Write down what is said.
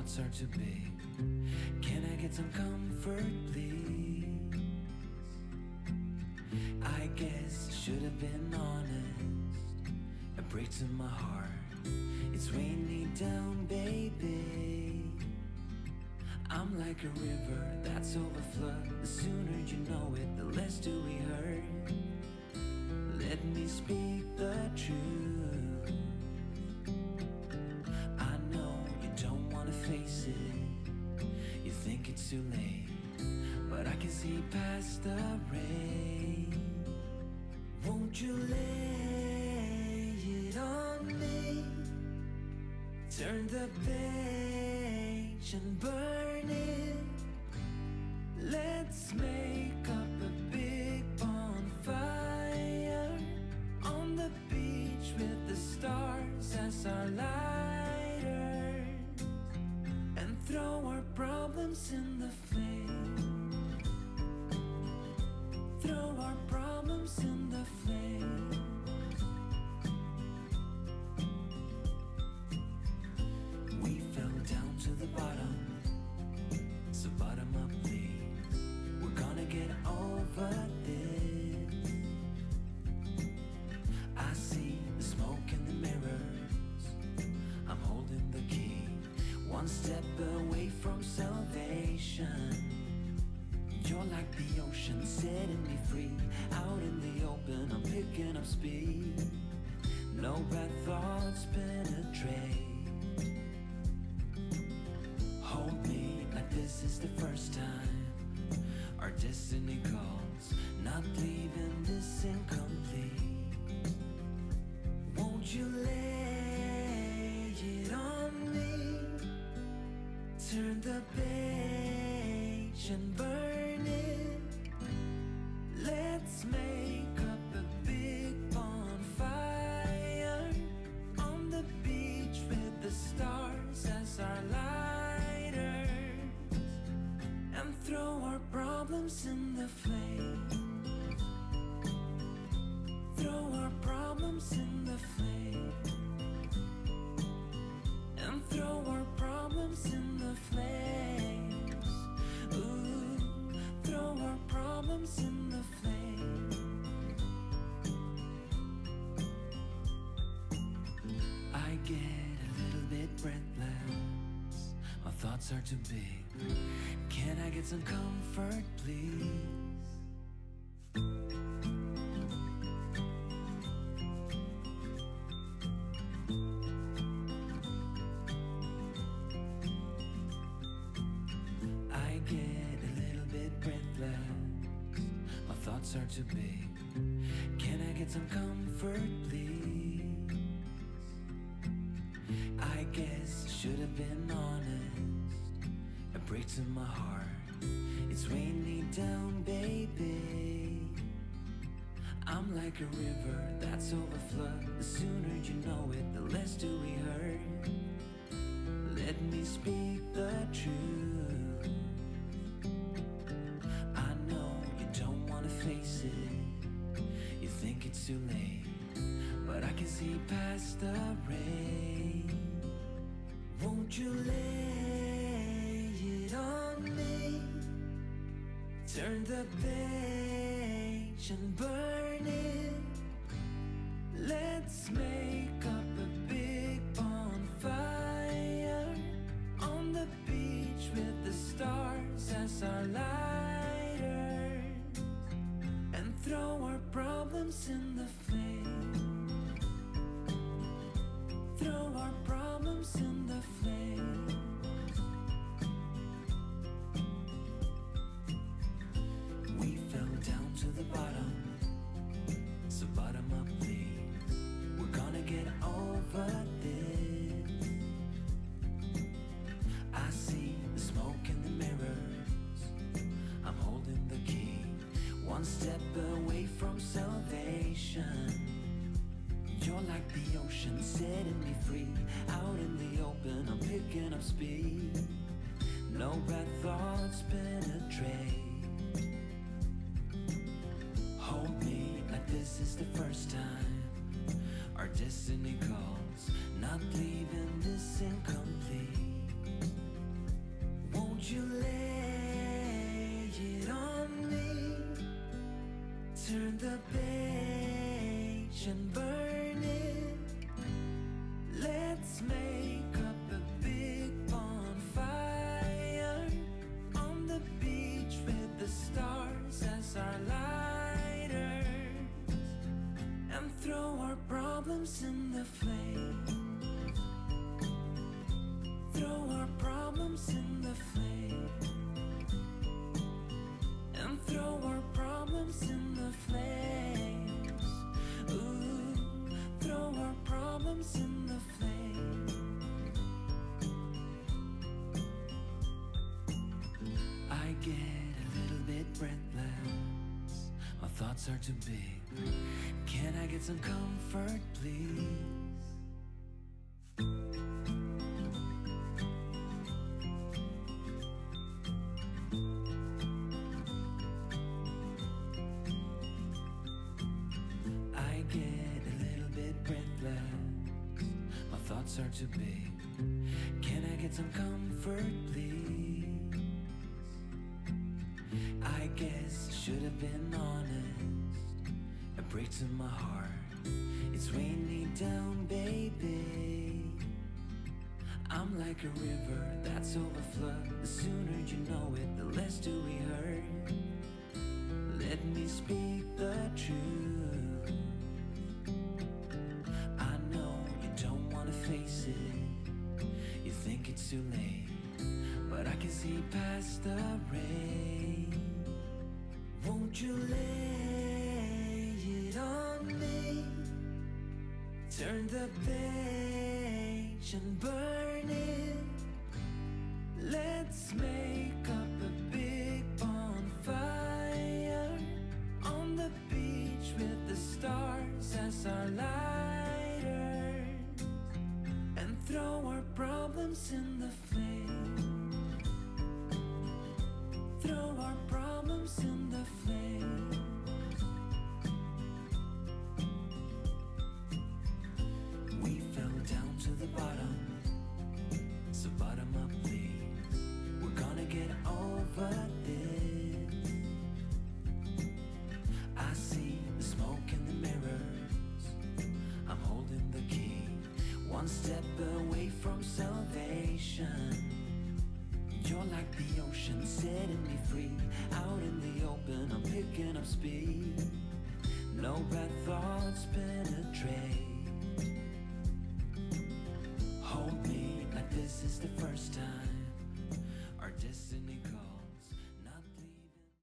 thoughts are too big. Can I get some comfort, please? I guess I should have been honest. A break to my heart. It's weighing me down, baby. I'm like a river that's overflowed. The sooner you know it, the less do we hurt. Let me speak the truth. I know you don't wanna face it. You think it's too late, but I can see past the rain. Won't you lay it on me? Turn the page and burn it. Let's make up a big bonfire on the beach with the stars as our lighters, and throw our problems in the flame. Throw our problems in the flame. We fell down to the bottom, so bottom up please. We're gonna get over this. I see the smoke in the mirrors. I'm holding the key, one step away from salvation. You're like the ocean, setting me free. Out in the open, I'm picking up speed. No bad thoughts penetrate. Hold me like this is the first time. Our destiny calls, not leaving this incomplete. Won't you lay it on me? Turn the page and burn it. Let's make up a big bonfire on the beach with the stars as our lighters, and throw our problems in the flame. Throw our problems in the flame. And throw our problems in the flames. Ooh, throw our problems in the flame. I get a little bit breathless. My thoughts are too big. Can I get some comfort, please? I get a little bit breathless. My thoughts are too big. Can I get some comfort, please? I guess I should have been honest. A break to my heart. It's weighing me down, baby. I'm like a river that's overflowed. The sooner you know it, the less do we hurt. Let me speak the truth. I know you don't wanna face it. You think it's too late, but I can see past the rain. Won't you lay it on me? Turn the page and burn it. Let's make up a big bonfire on the beach with the stars as our lighters, and throw our problems in the flame. Throw our problems in the flame. We fell down to the bottom, so bottom up please. We're gonna get over this. I see the smoke in the mirrors. I'm holding the key, one step away from salvation. You're like the ocean, setting me free. Out in the open, I'm picking up speed. No bad thoughts penetrate. Hold me like this is the first time. Our destiny calls, not leaving this incomplete. you lay it on me? Turn the page and burn it. Let's make up a big bonfire on the beach with the stars as our lighters, and throw our problems in the flame. Throw our problems in the flame, and throw our problems in the flames. Ooh, throw our problems in the flame. I get a little bit breathless, my thoughts are too big. Can I get some comfort, please? Are too big. Can I get some comfort, please? I guess I should have been honest. It breaks in my heart. It's weighing me down, baby. I'm like a river that's overflowed. The sooner you know it, the less do we hurt. Let me speak the truth. Face it, you think it's too late, but I can see past the rain. Won't you lay it on me? Turn the page and burn it. Let's make up a big bonfire on the beach with the stars as our lighters, and throw our problems in the flame. Throw our problems in the flame. We fell down to the bottom, so bottom up please. We're gonna get over this. I see the smoke in the mirrors, I'm holding the key. One step away from salvation. You're like the ocean, setting me free. Out in the open, I'm picking up speed. No bad thoughts penetrate. Hold me like this is the first time our destiny calls.